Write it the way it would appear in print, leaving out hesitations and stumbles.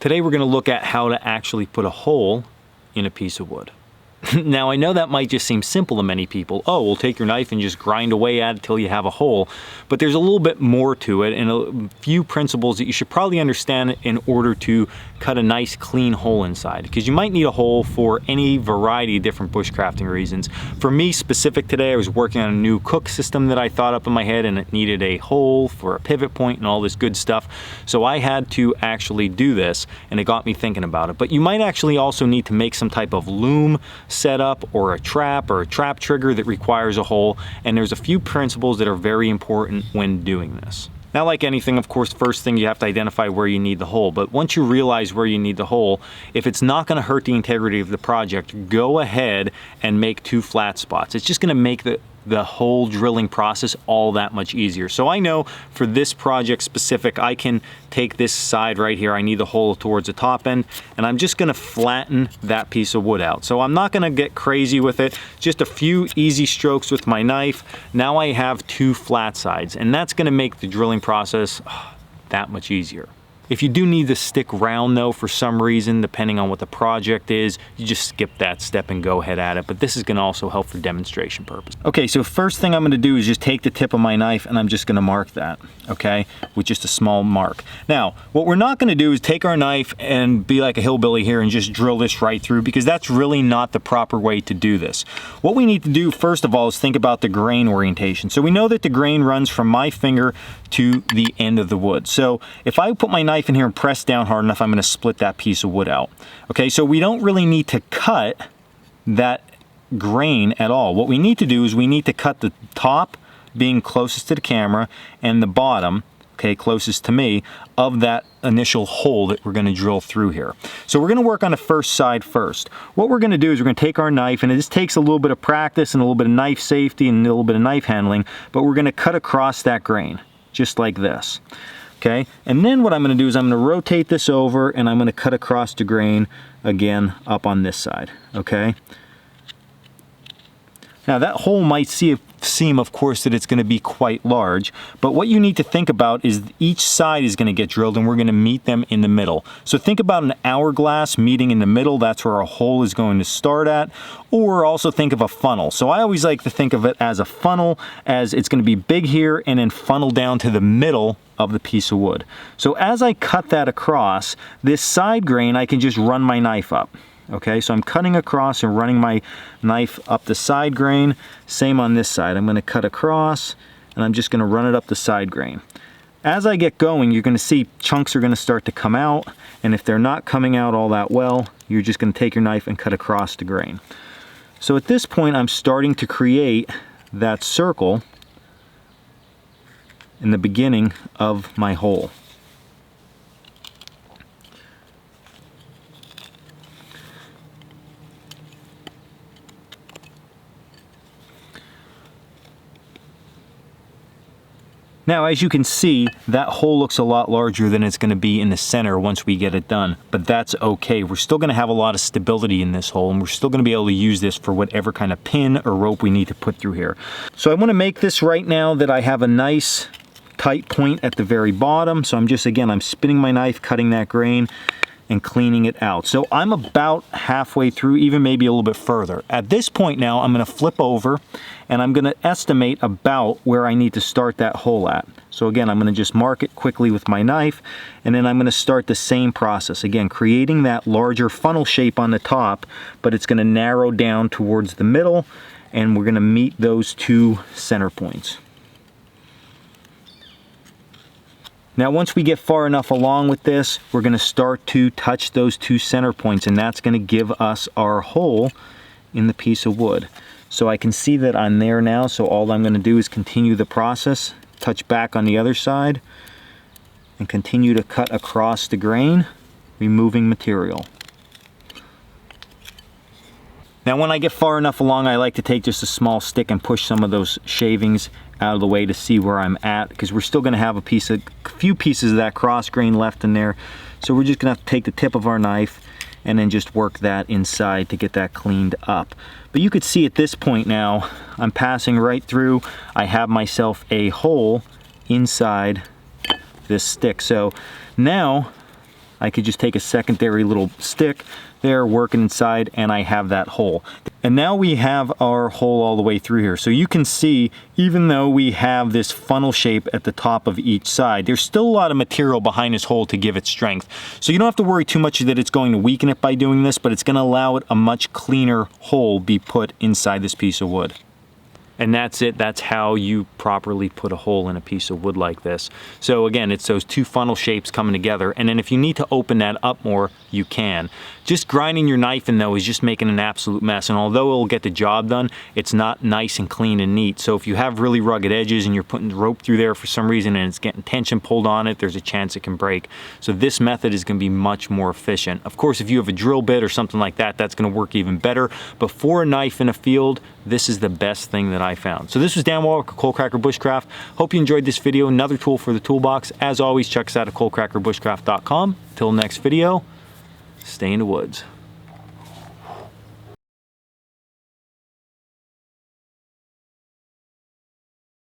Today we're going to look at how to actually put a hole in a piece of wood. Now I know that might just seem simple to many people. Oh, we'll take your knife and just grind away at it till you have a hole. But there's a little bit more to it and a few principles that you should probably understand in order to cut a nice clean hole inside. Because you might need a hole for any variety of different bushcrafting reasons. For me specific today, I was working on a new cook system that I thought up in my head and it needed a hole for a pivot point and all this good stuff. So I had to actually do this and it got me thinking about it. But you might actually also need to make some type of loom setup or a trap trigger that requires a hole, and there's a few principles that are very important when doing this. Now, like anything, of course, first thing you have to identify where you need the hole, but once you realize where you need the hole, if it's not going to hurt the integrity of the project, go ahead and make 2 flat spots. It's just going to make the whole drilling process all that much easier. So I know for this project specific, I can take this side right here. I need the hole towards the top end, and I'm just gonna flatten that piece of wood out. So I'm not gonna get crazy with it, just a few easy strokes with my knife. Now I have 2 flat sides, and that's gonna make the drilling process that much easier. If you do need to stick round though for some reason, depending on what the project is, you just skip that step and go ahead at it, but this is going to also help for demonstration purpose. Okay, so first thing I'm going to do is just take the tip of my knife and I'm just going to mark that, okay, with just a small mark. Now, what we're not going to do is take our knife and be like a hillbilly here and just drill this right through, because that's really not the proper way to do this. What we need to do first of all is think about the grain orientation. So we know that the grain runs from my finger to the end of the wood. So if I put my knife in here and press down hard enough, I'm going to split that piece of wood out. Okay, so we don't really need to cut that grain at all. What we need to do is we need to cut the top being closest to the camera and the bottom, okay, closest to me, of that initial hole that we're going to drill through here. So we're going to work on the first side first. What we're going to do is we're going to take our knife, and this takes a little bit of practice and a little bit of knife safety and a little bit of knife handling, but we're going to cut across that grain just like this. Okay, and then what I'm going to do is I'm going to rotate this over and I'm going to cut across the grain again up on this side. Okay, now that hole might seem, of course, that it's going to be quite large, but what you need to think about is each side is going to get drilled and we're going to meet them in the middle. So think about an hourglass meeting in the middle. That's where our hole is going to start at. Or also think of a funnel. So I always like to think of it as a funnel, as it's going to be big here and then funnel down to the middle of the piece of wood. So as I cut that across, this side grain, I can just run my knife up. Okay, so I'm cutting across and running my knife up the side grain. Same on this side. I'm going to cut across and I'm just going to run it up the side grain. As I get going, you're going to see chunks are going to start to come out, and if they're not coming out all that well, you're just going to take your knife and cut across the grain. So at this point, I'm starting to create that circle in the beginning of my hole. Now, as you can see, that hole looks a lot larger than it's going to be in the center once we get it done, but that's okay. We're still going to have a lot of stability in this hole, and we're still going to be able to use this for whatever kind of pin or rope we need to put through here. So I want to make this right now that I have a nice tight point at the very bottom. So I'm just, again, I'm spinning my knife, cutting that grain and cleaning it out. So I'm about halfway through, even maybe a little bit further. At this point now, I'm going to flip over and I'm going to estimate about where I need to start that hole at. So again, I'm going to just mark it quickly with my knife, and then I'm going to start the same process. Again, creating that larger funnel shape on the top, but it's going to narrow down towards the middle, and we're going to meet those 2 center points. Now, once we get far enough along with this, we're going to start to touch those 2 center points, and that's going to give us our hole in the piece of wood. So I can see that I'm there now, so all I'm going to do is continue the process, touch back on the other side, and continue to cut across the grain, removing material. Now, when I get far enough along, I like to take just a small stick and push some of those shavings out of the way to see where I'm at, because we're still going to have a few pieces of that cross grain left in there. So we're just going to have to take the tip of our knife and then just work that inside to get that cleaned up. But you could see at this point now, I'm passing right through. I have myself a hole inside this stick. So now I could just take a secondary little stick there, working inside, and I have that hole. And now we have our hole all the way through here. So you can see, even though we have this funnel shape at the top of each side, there's still a lot of material behind this hole to give it strength. So you don't have to worry too much that it's going to weaken it by doing this, but it's going to allow it a much cleaner hole be put inside this piece of wood. And that's it. That's how you properly put a hole in a piece of wood like this. So again, it's those two funnel shapes coming together. And then if you need to open that up more, you can. Just grinding your knife in though is just making an absolute mess. And although it'll get the job done, it's not nice and clean and neat. So if you have really rugged edges and you're putting the rope through there for some reason and it's getting tension pulled on it, there's a chance it can break. So this method is going to be much more efficient. Of course, if you have a drill bit or something like that, that's going to work even better. But for a knife in a field, this is the best thing that I found. So this was Dan Walker, Coalcracker Bushcraft. Hope you enjoyed this video. Another tool for the toolbox. As always, check us out at coalcrackerbushcraft.com. Till next video, stay in the woods.